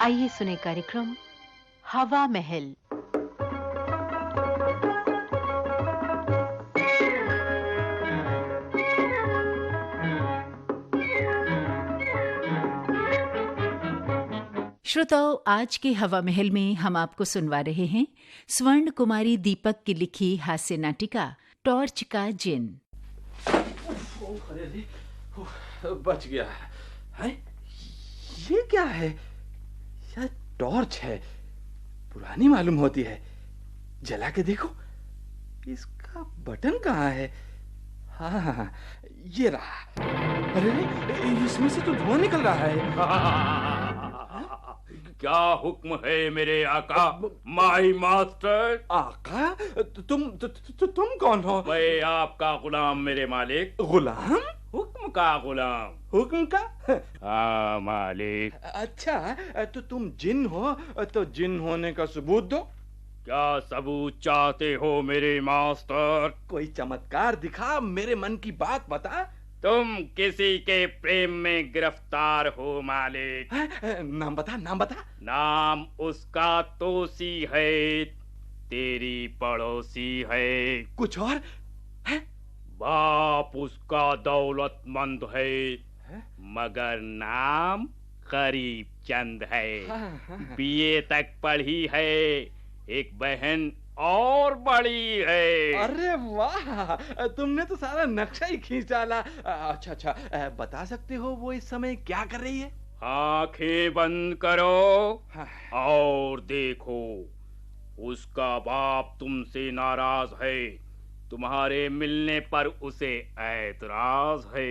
आइए सुने कार्यक्रम हवा महल। श्रोताओं, आज के हवा महल में हम आपको सुनवा रहे हैं स्वर्ण कुमारी दीपक की लिखी हास्य नाटिका टॉर्च का जिन। बच गया है। ये क्या है? शायद टॉर्च है, पुरानी मालूम होती है। जला के देखो, इसका बटन कहाँ है? हाँ, ये रहा। अरे इसमें से तो धुआं निकल रहा है। क्या हुक्म है मेरे आका? My master. आका? तुम कौन हो? मैं आपका गुलाम मेरे मालिक। गुलाम? हुक्म का गुलाम। हुक्म का? हाँ मालिक। अच्छा, तो तुम जिन हो, तो जिन होने का सबूत दो। क्या सबूत चाहते हो मेरे मास्टर? कोई चमत्कार दिखा, मेरे मन की बात बता। तुम किसी के प्रेम में गिरफ्तार हो मालिक। नाम बता, नाम बता। नाम उसका तोसी है, तेरी पड़ोसी है। कुछ और है? बाप उसका दौलतमंद है, मगर नाम करीब चंद है। बीए तक पढ़ी है, एक बहन और बड़ी है। अरे वाह, तुमने तो सारा नक्शा ही खींच डाला। अच्छा, बता सकते हो वो इस समय क्या कर रही है? आंखें बंद करो और देखो, उसका बाप तुमसे नाराज है, तुम्हारे मिलने पर उसे ऐतराज है।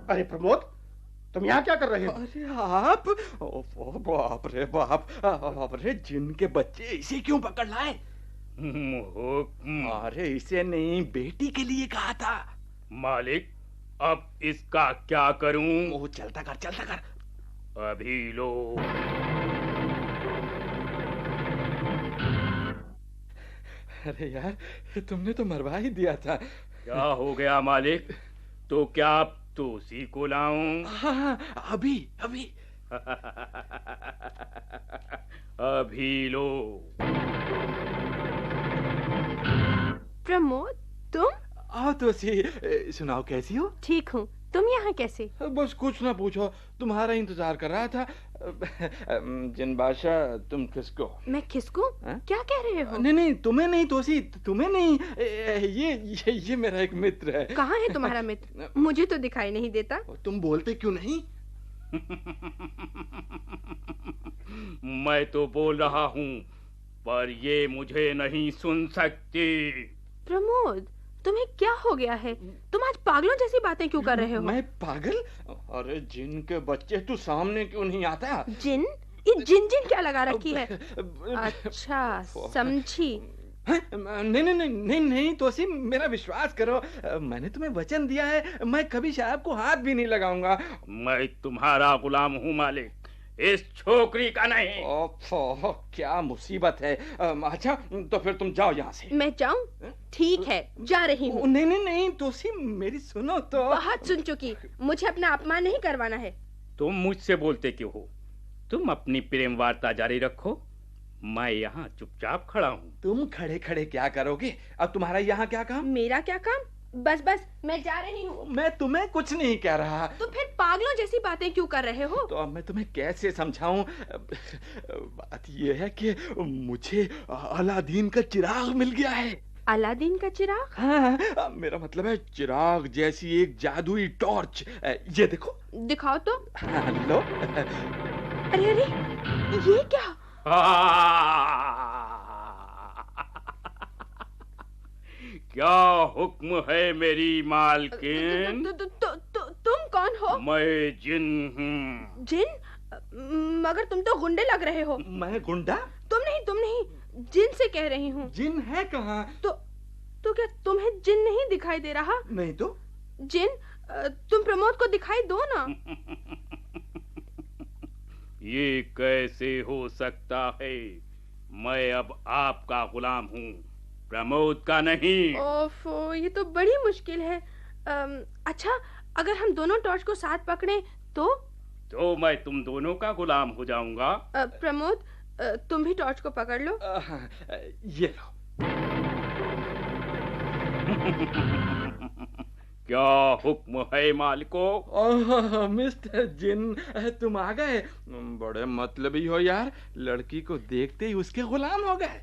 अरे प्रमोद, तुम यहाँ क्या कर रहे हो? अरे आप, बाप रे बाप, अरे जिन के बच्चे इसे क्यों पकड़ लाए? अरे इसे नहीं, बेटी के लिए कहा था। मालिक, अब इसका क्या करूं? वो चलता कर। अभी लो। अरे यार, तुमने तो मरवा ही दिया था। क्या हो गया मालिक? तो क्या अब तोसी को लाऊं? हाँ, अभी। अभी लो। प्रमोद, तुम? आओ तोसी, सुनाओ कैसी हो? ठीक हूँ, तुम यहाँ कैसे? बस कुछ ना पूछो, तुम्हारा इंतजार कर रहा था। जिन बादशाह, तुम किसको? मैं किसको? क्या कह रहे हो? नहीं, तुम्हें नहीं तोसी, तुम्हें नहीं। ये मेरा एक मित्र है। कहाँ है तुम्हारा मित्र? मुझे तो दिखाई नहीं देता। तुम बोलते क्यों नहीं? मैं तो बोल रहा हूँ, पर ये मुझे नहीं सुन सकती। प्रमोद, तुम्हें क्या हो गया है? तुम आज पागलों जैसी बातें क्यों कर रहे हो? मैं पागल? अरे जिन के बच्चे, तू सामने क्यों नहीं आता? जिन? ये जिन क्या लगा रखी है? अच्छा, समझी। नहीं तोसी, मेरा विश्वास करो, मैंने तुम्हें वचन दिया है, मैं कभी शराब को हाथ भी नहीं लगाऊंगा। मैं तुम्हारा गुलाम हूँ मालिक, इस छोकरी का नहीं। ओफो, क्या मुसीबत है। अच्छा, तो फिर तुम जाओ यहाँ से। मैं जाऊँ? ठीक है, जा रही हूँ। नहीं तोसी, मेरी सुनो तो। बहुत सुन चुकी, मुझे अपना अपमान नहीं करवाना है। तुम मुझसे बोलते क्यों हो? तुम अपनी प्रेम वार्ता जारी रखो, मैं यहाँ चुपचाप खड़ा हूँ। तुम खड़े क्या करोगे? अब तुम्हारा यहाँ क्या काम? मेरा क्या काम? बस मैं जा रही हूँ। मैं तुम्हें कुछ नहीं कह रहा। तो फिर पागलों जैसी बातें क्यों कर रहे हो? तो अब मैं तुम्हें कैसे समझाऊं? बात यह है कि मुझे अलादीन का चिराग मिल गया है। अलादीन का चिराग? हाँ, मेरा मतलब है चिराग जैसी एक जादुई टॉर्च। ये देखो। दिखाओ तो। हाँ, लो। अरे ये क्या? क्या हुक्म है मेरी मालकिन? तुम कौन हो? मैं जिन हूँ। जिन? मगर तुम तो गुंडे लग रहे हो। मैं गुंडा? तुम नहीं, जिन से कह रही हूँ। जिन है कहाँ? तो क्या तुम्हें जिन नहीं दिखाई दे रहा? नहीं तो। जिन, तुम प्रमोद को दिखाई दो ना। ये कैसे हो सकता है? मैं अब आपका गुलाम हूँ, प्रमोद का नहीं। ओफो, ये तो बड़ी मुश्किल है। अच्छा, अगर हम दोनों टॉर्च को साथ पकड़ें तो मैं तुम दोनों का गुलाम हो जाऊंगा। प्रमोद, तुम भी टॉर्च को पकड़ लो। ये लो। क्या हुक्म है मालिको? मिस्टर जिन, तुम आ गए। बड़े मतलबी हो यार, लड़की को देखते ही उसके गुलाम हो गए।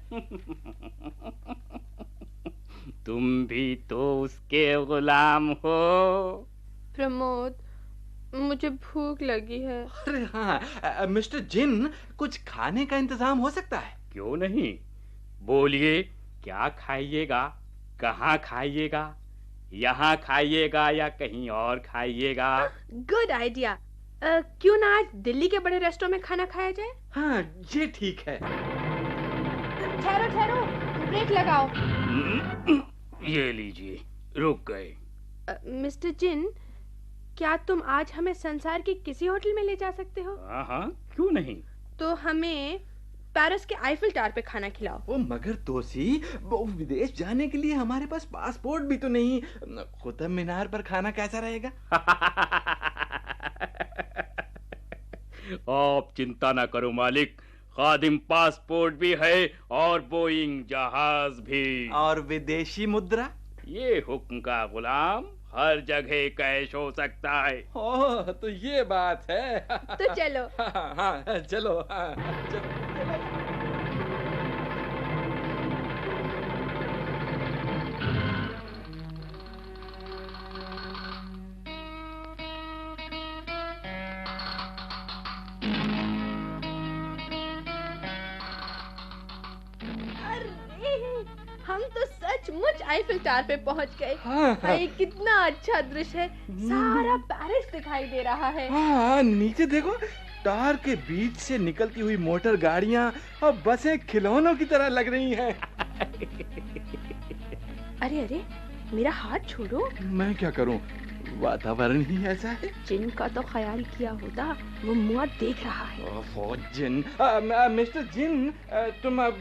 तुम भी तो उसके गुलाम हो। प्रमोद, मुझे भूख लगी है। अरे हाँ मिस्टर जिन, कुछ खाने का इंतजाम हो सकता है? क्यों नहीं, बोलिए क्या खाइएगा, कहाँ खाइएगा, यहाँ खाइएगा या कहीं और खाइएगा? Good idea. क्यों ना आज दिल्ली के बड़े रेस्टोरेंट में खाना खाया जाए? हाँ ये ठीक है। ठहरो ठहरो, ब्रेक लगाओ। ये लीजिए, रुक गए। मिस्टर जिन, क्या तुम आज हमें संसार के किसी होटल में ले जा सकते हो? हाँ, क्यों नहीं। तो हमें पेरिस के आईफिल टावर पे खाना खिलाओ। ओ मगर तोसी, वो विदेश जाने के लिए हमारे पास पासपोर्ट भी तो नहीं। कुतुब मीनार पर खाना कैसा रहेगा? आप चिंता ना करो मालिक, खादिम पासपोर्ट भी है और बोइंग जहाज भी। और विदेशी मुद्रा? ये हुक्म का गुलाम हर जगह कैश हो सकता है। ओह तो ये बात है। तो चलो। हाँ चलो, चलो। हम तो सचमुच आईफिल टावर पे पहुंच गए। हाँ। भाई कितना अच्छा दृश्य है, सारा पेरिस दिखाई दे रहा है। हाँ नीचे देखो, टावर के बीच से निकलती हुई मोटर गाड़ियां और बसें खिलौनों की तरह लग रही हैं। अरे अरे, मेरा हाथ छोड़ो। मैं क्या करूं, वातावरण ही ऐसा है। जिन का तो ख्याल किया होता, वो मुआ देख रहा है। ओहो जिन, मिस्टर जिन, तुम अब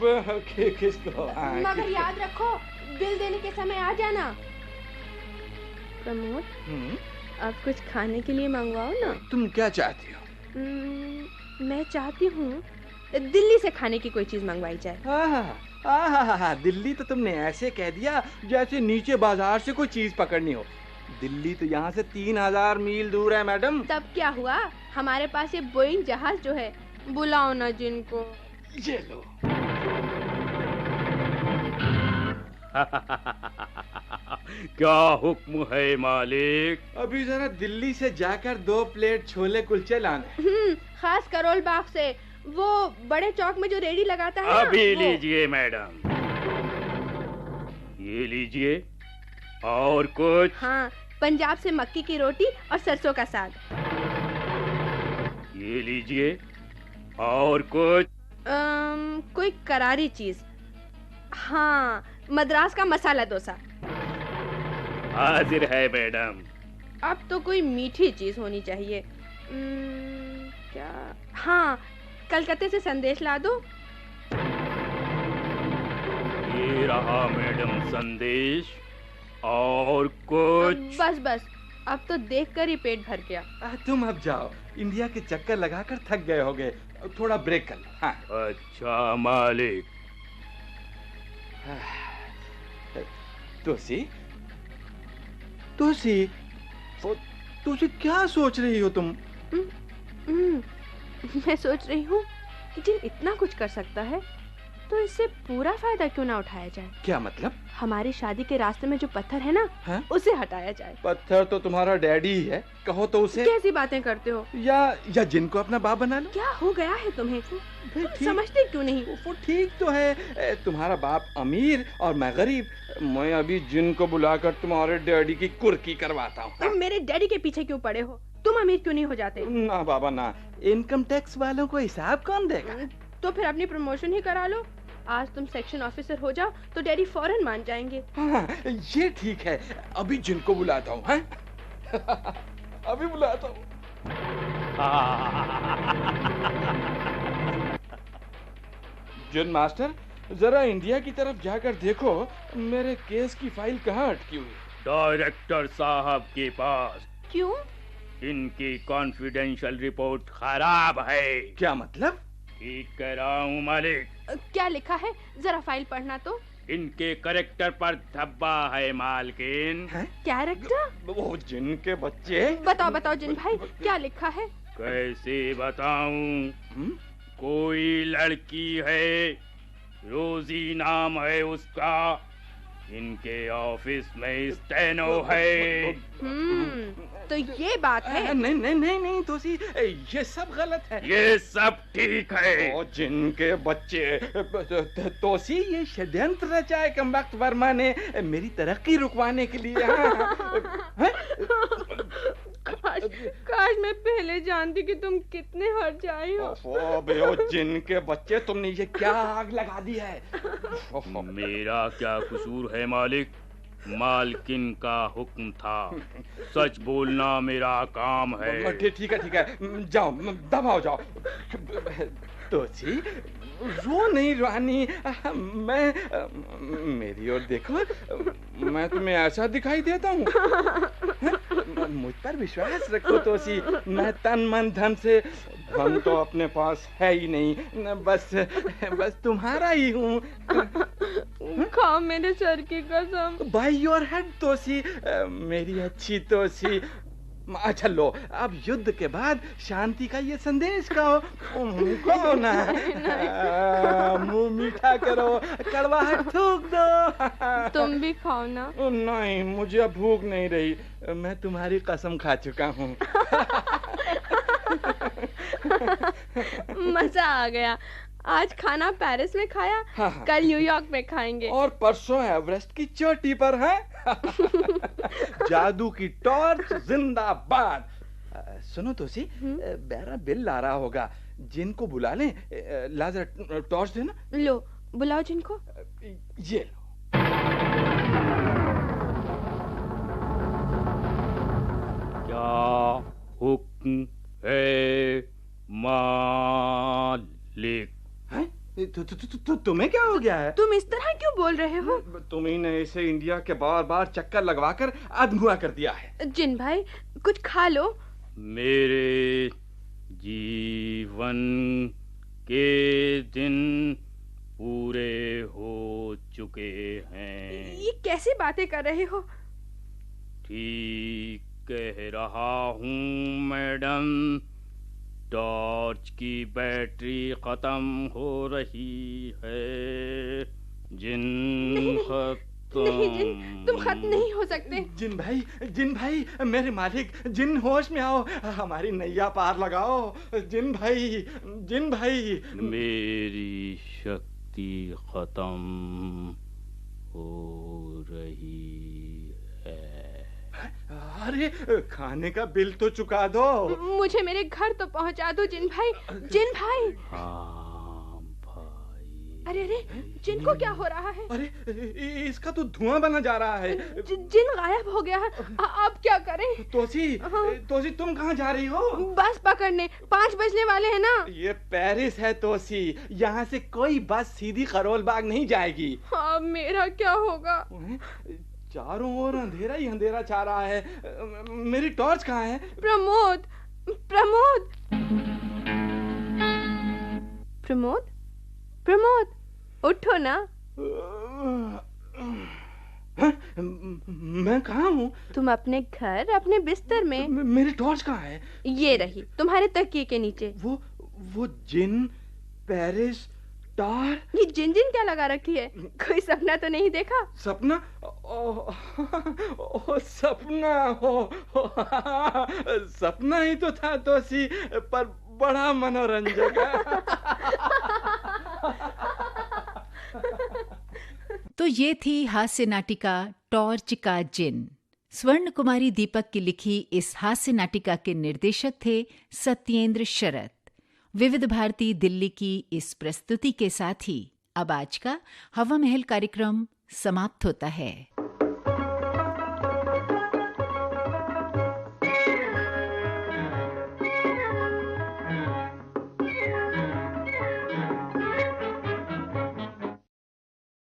किसको? मगर याद रखो, बिल देने के समय आ जाना। प्रमोद, अब कुछ खाने के लिए मंगवाओ ना। तुम क्या चाहती हो? मैं चाहती हूँ दिल्ली से खाने की कोई चीज मंगवाई जाए। हाँ, दिल्ली तो तुमने ऐसे कह दिया जैसे नीचे बाजार से कोई चीज पकड़नी हो। दिल्ली तो यहाँ से 3000 मील दूर है मैडम। तब क्या हुआ, हमारे पास ये बोइंग जहाज जो है, बुलाओ ना जिनको। ये लो। क्या हुक्म है मालिक? अभी जरा दिल्ली से जाकर 2 प्लेट छोले कुलचे लाने। खास करोल बाग से, वो बड़े चौक में जो रेडी लगाता है अभी ना, लीजिए मैडम, ये लीजिए। और कुछ? हाँ, पंजाब से मक्की की रोटी और सरसों का साग। ये लीजिए। और कुछ? कोई करारी चीज। हाँ, मद्रास का मसाला डोसा। हाजिर है मैडम। अब तो कोई मीठी चीज होनी चाहिए। क्या? हाँ, कलकत्ते से संदेश ला दो। ये रहा मैडम संदेश। और कुछ? बस बस, अब तो देखकर ही पेट भर गया। तुम अब जाओ, इंडिया के चक्कर लगाकर थक गए होगे, थोड़ा ब्रेक कर लो। हाँ। अच्छा मालिक। तुसी क्या सोच रही हो तुम? मैं सोच रही हूँ कि जिन इतना कुछ कर सकता है, तो इससे पूरा फायदा क्यों ना उठाया जाए। क्या मतलब? हमारी शादी के रास्ते में जो पत्थर है ना, उसे हटाया जाए। पत्थर तो तुम्हारा डैडी ही है, कहो तो उसे। कैसी बातें करते हो? या जिनको अपना बाप बना लो। क्या हो गया है तुम्हें? समझते क्यों नहीं? वो ठीक तो है, तुम्हारा बाप अमीर और मैं गरीब। मैं अभी जिनको बुलाकर तुम्हारे डैडी की कुर्की करवाता हूँ। तुम मेरे डैडी के पीछे क्यों पड़े हो? तुम अमीर क्यों नहीं हो जाते? ना बाबा ना, इनकम टैक्स वालों को हिसाब कौन देगा? तो फिर अपनी प्रमोशन ही करा लो। आज तुम सेक्शन ऑफिसर हो जाओ तो डैडी फौरन मान जाएंगे। हाँ, ये ठीक है, अभी जिनको बुलाता हूँ। अभी बुलाता हूँ। जिन मास्टर, जरा इंडिया की तरफ जाकर देखो, मेरे केस की फाइल कहाँ अटकी हुई? डायरेक्टर साहब के पास। क्यों? इनकी कॉन्फिडेंशियल रिपोर्ट खराब है। क्या मतलब? ठीक कह रहा हूँ मालिक। क्या लिखा है, जरा फाइल पढ़ना तो। इनके करेक्टर पर धब्बा है मालकिन। कैरेक्टर? वो जिन के बच्चे। बताओ बताओ जिन भाई, क्या लिखा है? कैसे बताऊं? कोई लड़की है, रोजी नाम है उसका, इनके ऑफिस में स्टेनो है। तो ये बात है। नहीं नहीं नहीं नहीं तोसी, ये सब गलत है। ये सब ठीक है। ओ जिनके बच्चे, तोसी ये षड्यंत्र रचाए कमबख्त वर्मा ने मेरी तरक्की रुकवाने के लिए। काश मैं पहले जानती कि तुम कितने हट जाए हो। ओ बे ओ जिनके बच्चे, तुमने ये क्या आग लगा दी है? मेरा क्या कसूर है मालिक? मालकिन का हुक्म था, सच बोलना मेरा काम है। ठीक है, जाओ दबाओ जाओ। तोसी रो नहीं रानी, मैं मेरी ओर देखो, मैं तुम्हें ऐसा दिखाई देता हूँ? मुझ पर विश्वास रखो तोसी, मैं तन मन धन से, धन तो अपने पास है ही नहीं, बस तुम्हारा ही हूँ। खाओ मेरे सर की कसम। बाय योर हेड तोसी, मेरी अच्छी तोसी। अच्छा लो, अब युद्ध के बाद शांति का ये संदेश कहो ना। मुंह मीठा करो, कड़वाहट थूक दो। तुम भी खाओ ना। नहीं, मुझे अब भूख नहीं रही, मैं तुम्हारी कसम खा चुका हूँ। मजा आ गया। आज खाना पेरिस में खाया, हाँ। कल न्यूयॉर्क में खाएंगे, और परसों एवरेस्ट की चोटी पर है। जादू की टॉर्च जिंदाबाद। सुनो तोसी, मेरा बिल ला रहा होगा, जिनको बुला लें। ला जरा टॉर्च देना। लो बुलाओ जिनको। ये लो। क्या हुक्म है मालिक? तुम्हें क्या हो गया है? तुम इस तरह क्यों बोल रहे हो? तुम ही ने इसे इंडिया के बार बार चक्कर लगवाकर अधमुआ कर दिया है। जिन भाई कुछ खा लो। मेरे जीवन के दिन पूरे हो चुके हैं। ये कैसी बातें कर रहे हो? ठीक कह रहा हूँ मैडम, टॉर्च की बैटरी खत्म हो रही है। जिन खत्म। नहीं जिन, तुम खत्म नहीं हो सकते। जिन भाई मेरे मालिक, जिन होश में आओ, हमारी नैया पार लगाओ। जिन भाई। मेरी शक्ति खत्म हो रही है। अरे खाने का बिल तो चुका दो। मुझे मेरे घर तो पहुंचा दो जिन भाई। हाँ भाई। अरे जिनको क्या हो रहा है? अरे इसका तो धुआं बना जा रहा है। जिन गायब हो गया है। अब क्या करें? तोसी तुम कहाँ जा रही हो? बस पकड़ने, 5 बजने वाले हैं ना। ये पेरिस है तोसी, यहाँ से कोई बस सीधी करोल बाग नहीं जाएगी। हाँ, मेरा क्या होगा? चारों ओर अंधेरा ही अंधेरा छा रहा है। मेरी टॉर्च कहाँ है? प्रमोद उठो ना। मैं कहाँ हूँ? तुम अपने घर, अपने बिस्तर में। मेरी टॉर्च कहाँ है? ये रही तुम्हारे तकिए के नीचे। वो जिन, पेरिस, टार। ये जिन क्या लगा रखी है? कोई सपना तो नहीं देखा? सपना? सपना हो। सपना ही तो था तोसी, पर बड़ा मनोरंजक है। तो ये थी हास्य नाटिका टॉर्च का जिन। स्वर्ण कुमारी दीपक की लिखी इस हास्य नाटिका के निर्देशक थे सत्येंद्र शरत। विविध भारती दिल्ली की इस प्रस्तुति के साथ ही अब आज का हवा महल कार्यक्रम समाप्त होता है।